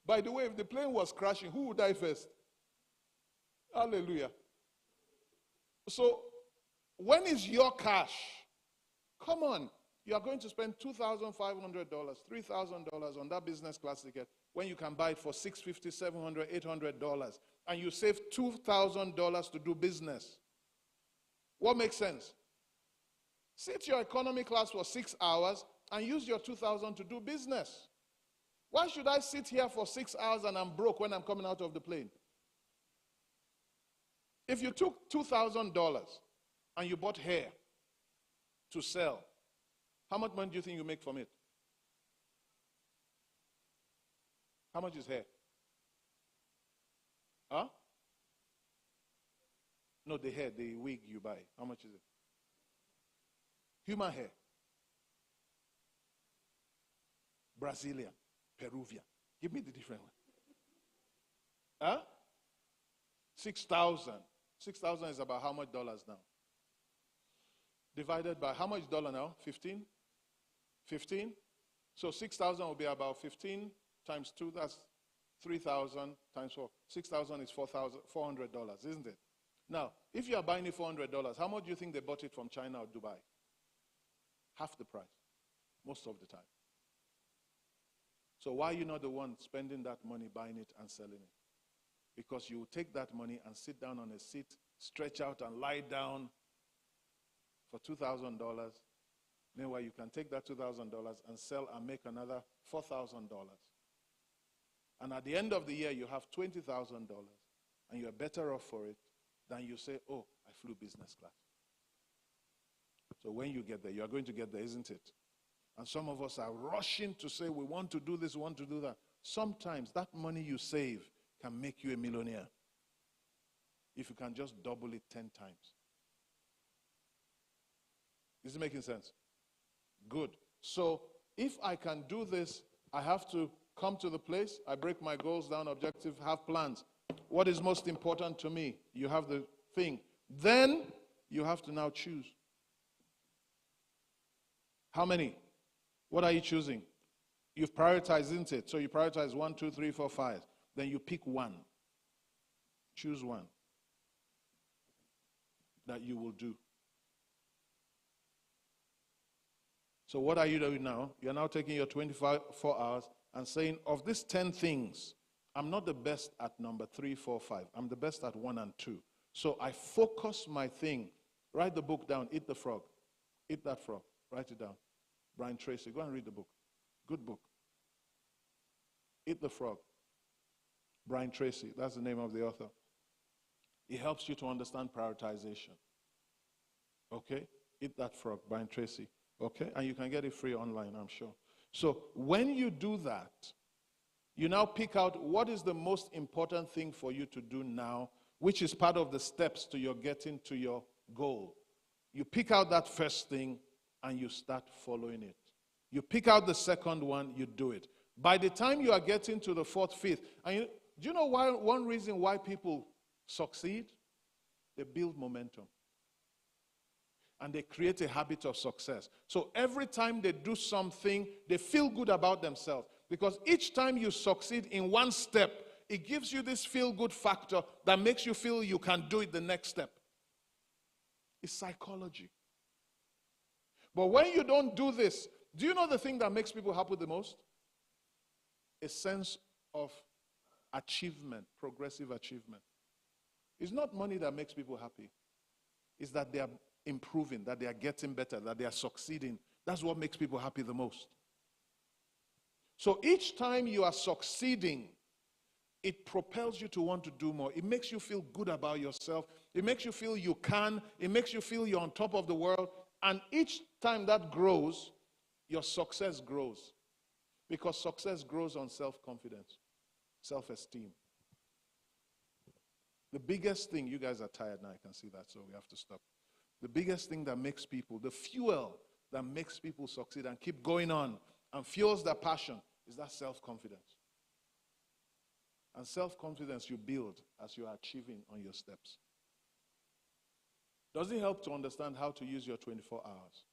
By the way, if the plane was crashing, who would die first? Hallelujah. So, when is your cash? Come on. You are going to spend $2,500, $3,000 on that business class ticket when you can buy it for $650, $700, $800. And you save $2,000 to do business. What makes sense? Sit your economy class for 6 hours and use your $2,000 to do business. Why should I sit here for 6 hours and I'm broke when I'm coming out of the plane? If you took $2,000 and you bought hair to sell, how much money do you think you make from it? How much is hair? Huh? No, the hair, the wig you buy. How much is it? Human hair. Brazilian, Peruvian. Give me the different one. Huh? 6,000. 6,000 is about how much dollars now? Divided by how much dollar now? 15? 15? So 6,000 will be about 15 times 2. That's 3,000 times 4. 6,000 is $400, isn't it? Now, if you are buying it $400, how much do you think they bought it from China or Dubai? Half the price, most of the time. So why are you not the one spending that money buying it and selling it? Because you will take that money and sit down on a seat, stretch out and lie down for $2,000. Meanwhile, you can take that $2,000 and sell and make another $4,000. And at the end of the year, you have $20,000, and you're better off for it than you say, oh, I flew business class. So when you get there, you are going to get there, isn't it? And some of us are rushing to say, we want to do this, we want to do that. Sometimes that money you save can make you a millionaire if you can just double it 10 times. Is it making sense? Good. So if I can do this, I have to come to the place, I break my goals down, objective, have plans. What is most important to me? You have the thing. Then you have to now choose. How many? What are you choosing? You've prioritized, isn't it? So you prioritize 1, 2, 3, 4, 5. Then you pick one. Choose one that you will do. So what are you doing now? You're now taking your 24 hours and saying, of these 10 things, I'm not the best at number 3, 4, 5. I'm the best at 1 and 2. So I focus my thing. Write the book down. Eat the frog. Eat that frog. Write it down. Brian Tracy. Go and read the book. Good book. Eat the Frog. Brian Tracy. That's the name of the author. It helps you to understand prioritization. Okay? Eat That Frog. Brian Tracy. Okay? And you can get it free online, I'm sure. So when you do that, you now pick out what is the most important thing for you to do now, which is part of the steps to your getting to your goal. You pick out that first thing and you start following it. You pick out the second one, you do it. By the time you are getting to the fourth, fifth, and do you know why? One reason why people succeed? They build momentum. And they create a habit of success. So every time they do something, they feel good about themselves. Because each time you succeed in one step, it gives you this feel-good factor that makes you feel you can do it the next step. It's psychology. But when you don't do this, do you know the thing that makes people happy the most? A sense of achievement, progressive achievement. It's not money that makes people happy. It's that they are improving, that they are getting better, that they are succeeding. That's what makes people happy the most. So each time you are succeeding, it propels you to want to do more. It makes you feel good about yourself. It makes you feel you can. It makes you feel you're on top of the world. And each time that grows, your success grows. Because success grows on self-confidence, self-esteem. The biggest thing, you guys are tired now, I can see that, so we have to stop. The biggest thing that makes people, the fuel that makes people succeed and keep going on and fuels their passion is that self-confidence. And self-confidence you build as you are achieving on your steps. Does it help to understand how to use your 24 hours?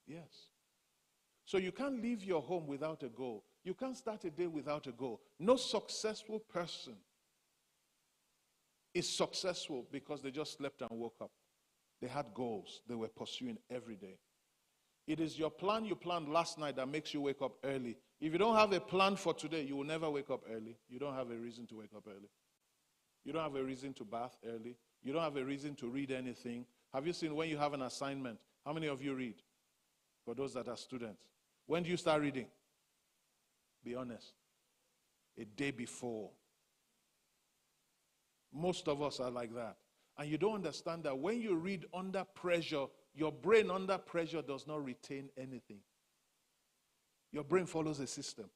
Yes. So you can't leave your home without a goal. You can't start a day without a goal. No successful person is successful because they just slept and woke up. They had goals they were pursuing every day. It is your plan you planned last night that makes you wake up early. If you don't have a plan for today, you will never wake up early. You don't have a reason to wake up early. You don't have a reason to bath early. You don't have a reason to read anything. Have you seen when you have an assignment? How many of you read? For those that are students. When do you start reading? Be honest. A day before. Most of us are like that. And you don't understand that when you read under pressure, your brain under pressure does not retain anything. Your brain follows a system.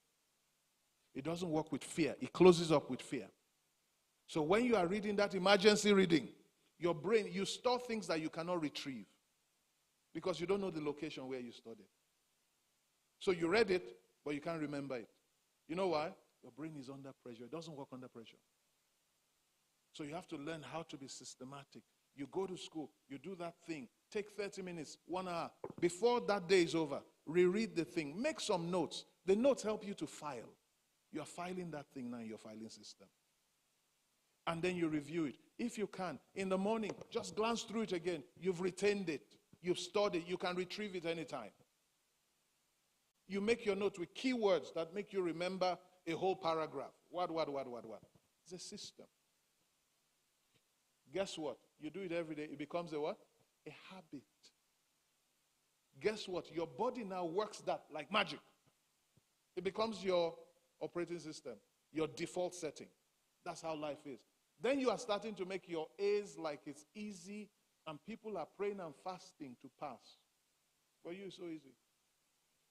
It doesn't work with fear. It closes up with fear. So when you are reading that emergency reading, your brain, you store things that you cannot retrieve because you don't know the location where you stored it. So you read it, but you can't remember it. You know why? Your brain is under pressure. It doesn't work under pressure. So you have to learn how to be systematic. You go to school, you do that thing, take 30 minutes, 1 hour. Before that day is over, reread the thing. Make some notes. The notes help you to file. You are filing that thing now in your filing system. And then you review it. If you can, in the morning, just glance through it again. You've retained it. You've stored it. You can retrieve it anytime. You make your notes with keywords that make you remember a whole paragraph. What? It's a system. Guess what? You do it every day. It becomes a what? A habit. Guess what? Your body now works that like magic. It becomes your operating system, your default setting. That's how life is. Then you are starting to make your A's like it's easy, and people are praying and fasting to pass. For you, it's so easy.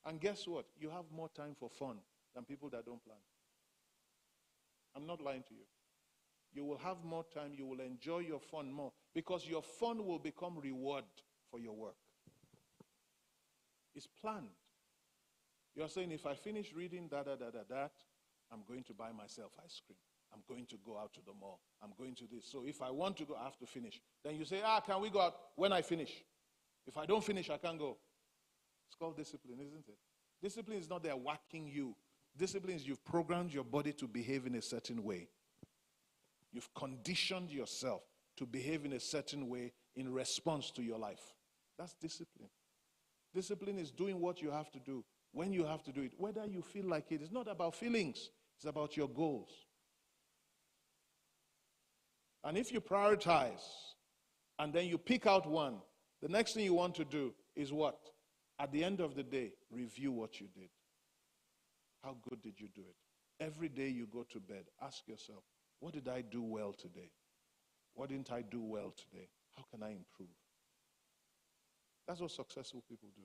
And guess what? You have more time for fun than people that don't plan. I'm not lying to you. You will have more time. You will enjoy your fun more because your fun will become reward for your work. It's planned. You're saying, if I finish reading that, I'm going to buy myself ice cream. I'm going to go out to the mall. I'm going to this. So if I want to go, I have to finish. Then you say, can we go out when I finish? If I don't finish, I can't go. It's called discipline, isn't it? Discipline is not there whacking you. Discipline is you've programmed your body to behave in a certain way. You've conditioned yourself to behave in a certain way in response to your life. That's discipline. Discipline is doing what you have to do when you have to do it, whether you feel like it. It's not about feelings. It's about your goals. And if you prioritize and then you pick out one, the next thing you want to do is what? At the end of the day, review what you did. How good did you do it? Every day you go to bed, ask yourself, what did I do well today? What didn't I do well today? How can I improve? That's what successful people do.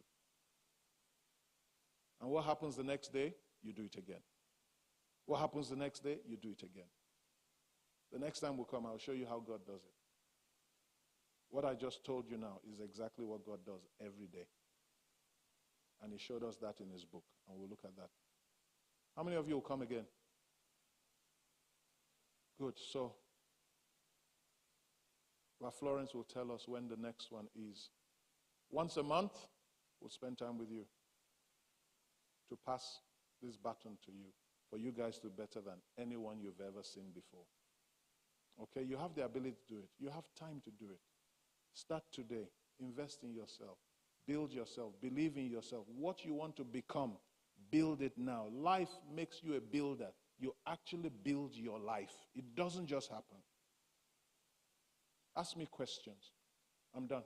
And what happens the next day? You do it again. What happens the next day? You do it again. The next time we'll come, I'll show you how God does it. What I just told you now is exactly what God does every day. And he showed us that in his book. And we'll look at that. How many of you will come again? Good. So, Florence will tell us when the next one is. Once a month, we'll spend time with you to pass this baton to you for you guys to be better than anyone you've ever seen before. Okay, you have the ability to do it. You have time to do it. Start today. Invest in yourself. Build yourself. Believe in yourself. What you want to become, build it now. Life makes you a builder. You actually build your life. It doesn't just happen. Ask me questions. I'm done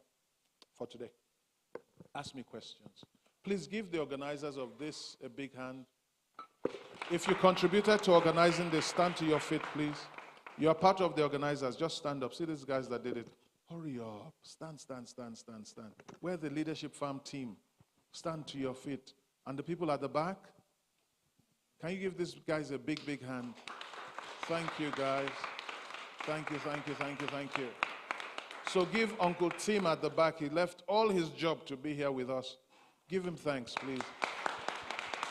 for today. Ask me questions. Please give the organizers of this a big hand. If you contributed to organizing this, stand to your feet, please. You are part of the organizers. Just stand up. See these guys that did it. Hurry up. Stand. We're the Leadership Farm team. Stand to your feet. And the people at the back, can you give these guys a big, big hand? Thank you, guys. Thank you. So give Uncle Tim at the back. He left all his job to be here with us. Give him thanks, please.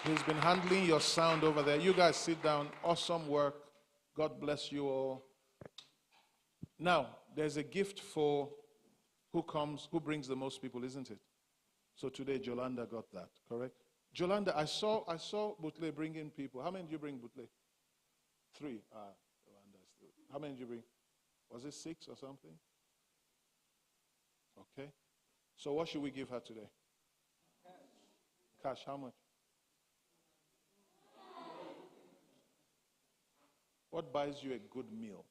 He's been handling your sound over there. You guys sit down. Awesome work. God bless you all. Now, there's a gift for who brings the most people, isn't it? So today, Jolanda got that, correct? Jolanda, I saw Butle bring in people. How many did you bring, Butle? 3. Jolanda is still. How many did you bring? Was it 6 or something? Okay. So what should we give her today? Cash, how much? What buys you a good meal?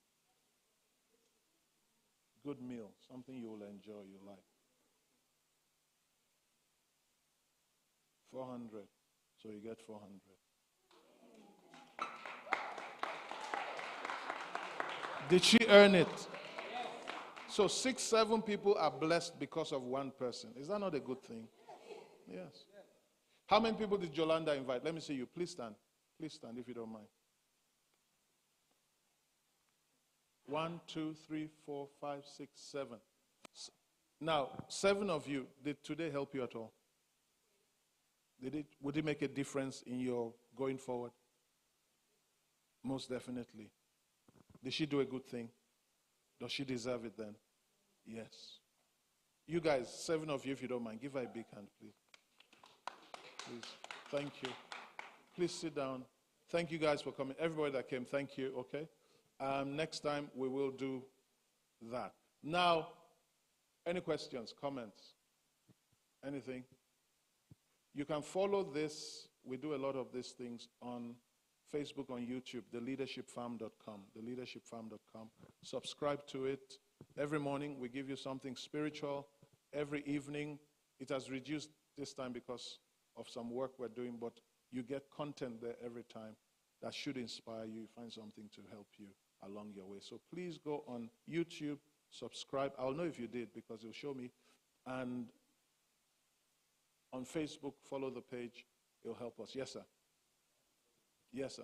Good meal, something you will enjoy, you like. 400. So you get 400. Did she earn it? So 6, 7 people are blessed because of one person. Is that not a good thing? Yes. How many people did Jolanda invite? Let me see you. Please stand. Please stand if you don't mind. 1, 2, 3, 4, 5, 6, 7. Now, 7 of you, did today help you at all? Would it make a difference in your going forward? Most definitely. Did she do a good thing? Does she deserve it then? Yes. You guys, 7 of you, if you don't mind, give her a big hand, please. Please. Thank you. Please sit down. Thank you guys for coming. Everybody that came, thank you, okay? Next time, we will do that. Now, any questions, comments? Anything? You can follow this. We do a lot of these things on Facebook, on YouTube, theleadershipfarm.com, theleadershipfarm.com. Subscribe to it. Every morning, we give you something spiritual. Every evening, it has reduced this time because of some work we're doing, but you get content there every time that should inspire you. You find something to help you along your way. So please go on YouTube, subscribe. I'll know if you did because it'll show me. And on Facebook, follow the page. It'll help us. Yes, sir. Yes, sir.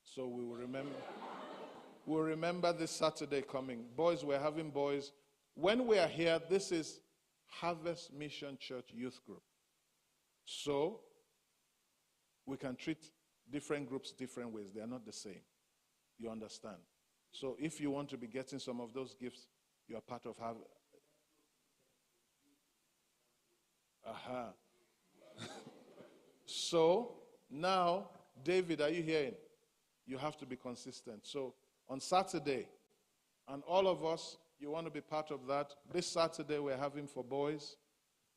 So we will remember. We'll remember this Saturday coming. Boys, we're having boys. When we are here, this is Harvest Mission Church Youth Group. So we can treat different groups different ways. They are not the same. You understand? So if you want to be getting some of those gifts, you are part of Harvest. Aha. So now, David, are you hearing? You have to be consistent. So on Saturday, and all of us, you want to be part of that. This Saturday we're having for boys,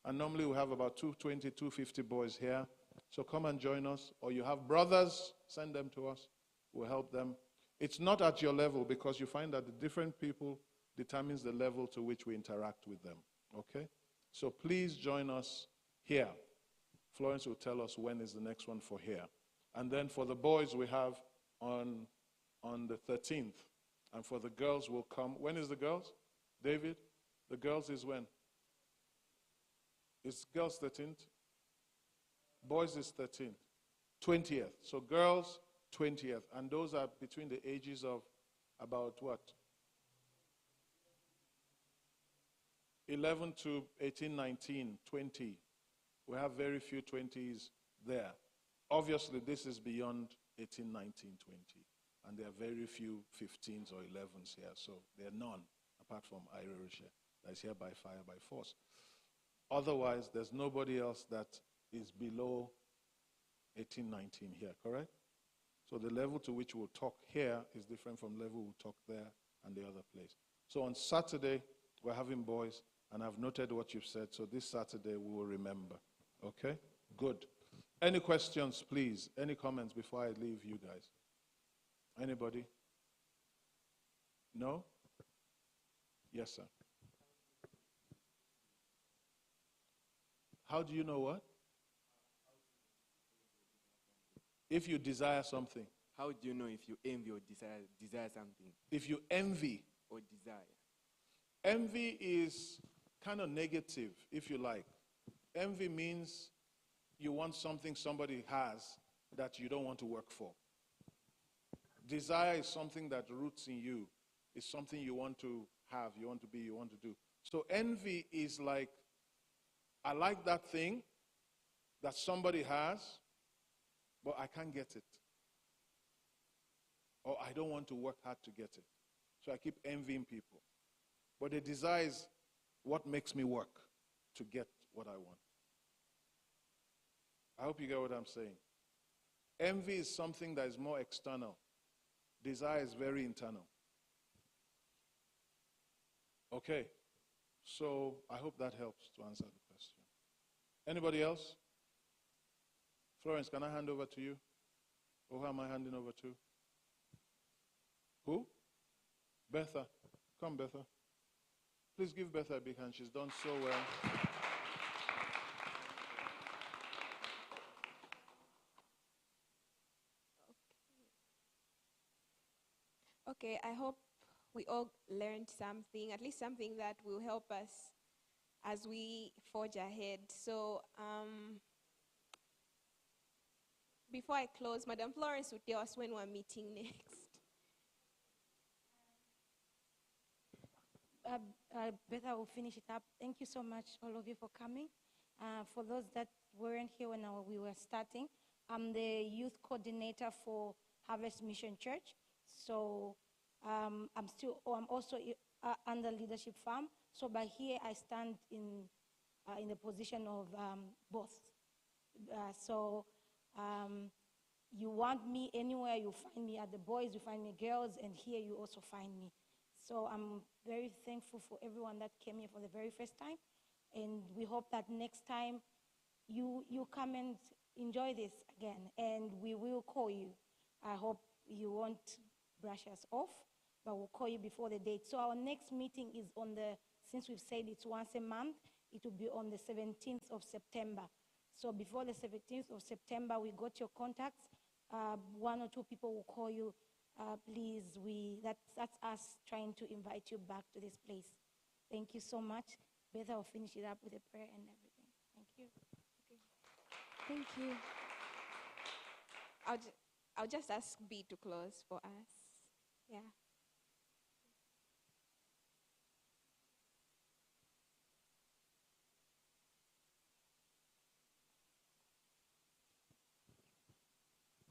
and normally we have about 220, 250 boys here. So come and join us. Or you have brothers, send them to us. We'll help them. It's not at your level because you find that the different people determines the level to which we interact with them. Okay? So please join us here. Florence will tell us when is the next one for here. And then for the boys we have on the 13th. And for the girls will come. When is the girls? David? The girls is when? It's girls 13th? Boys is 13th. 20th. So girls, 20th. And those are between the ages of about what? 11 to 18, 19, 20. We have very few 20s there. Obviously, this is beyond 18, 19, 20. And there are very few 15s or 11s here. So there are none, apart from Irish, that is here by fire, by force. Otherwise, there's nobody else that is below 18, 19 here, correct? So the level to which we'll talk here is different from the level we'll talk there and the other place. So on Saturday, we're having boys, and I've noted what you've said. So this Saturday, we will remember. Okay? Good. Any questions, please? Any comments before I leave you guys? Anybody? No? Yes, sir. How do you know what? If you desire something. How do you know if you envy or desire something? If you envy or desire. Envy is kind of negative, if you like. Envy means you want something somebody has that you don't want to work for. Desire is something that roots in you. It's something you want to have, you want to be, you want to do. So envy is like, I like that thing that somebody has, but I can't get it. Or I don't want to work hard to get it. So I keep envying people. But the desire is what makes me work to get what I want. I hope you get what I'm saying. Envy is something that is more external. Desire is very internal. Okay. So I hope that helps to answer the question. Anybody else? Florence, can I hand over to you? Or who am I handing over to? Who? Betha. Come, Betha. Please give Betha a big hand. She's done so well. Okay, I hope we all learned something, at least something that will help us as we forge ahead. So before I close, Madam Florence will tell us when we're meeting next. Betha will finish it up. Thank you so much, all of you, for coming. For those that weren't here when we were starting, I'm the youth coordinator for Harvest Mission Church. So I'm also under Leadership Farm. So by here, I stand in the position of both. You want me anywhere, you find me. At the boys, you find me girls, and here you also find me. So I'm very thankful for everyone that came here for the very first time. And we hope that next time you come and enjoy this again. And we will call you. I hope you won't brush us off, but we'll call you before the date. So our next meeting is since we've said it's once a month, it will be on the 17th of September. So before the 17th of September, we got your contacts. One or two people will call you. Please, that's us trying to invite you back to this place. Thank you so much. Betha will finish it up with a prayer and everything. Thank you. Okay. Thank you. I'll just ask B to close for us. Yeah.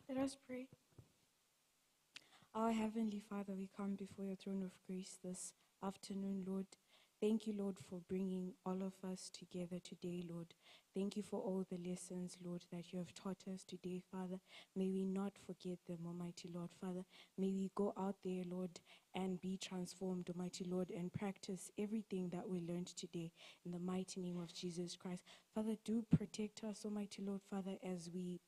Let us pray. Our Heavenly Father, we come before your throne of grace this afternoon, Lord. Thank you, Lord, for bringing all of us together today, Lord. Thank you for all the lessons, Lord, that you have taught us today, Father. May we not forget them, Almighty Lord, Father. May we go out there, Lord, and be transformed, Almighty Lord, and practice everything that we learned today in the mighty name of Jesus Christ. Father, do protect us, Almighty Lord, Father, as we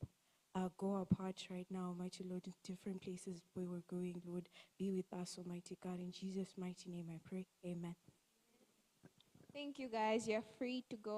go apart right now, Almighty Lord, in different places where we're going, Lord. Be with us, Almighty God. In Jesus' mighty name I pray. Amen. Thank you, guys. You're free to go.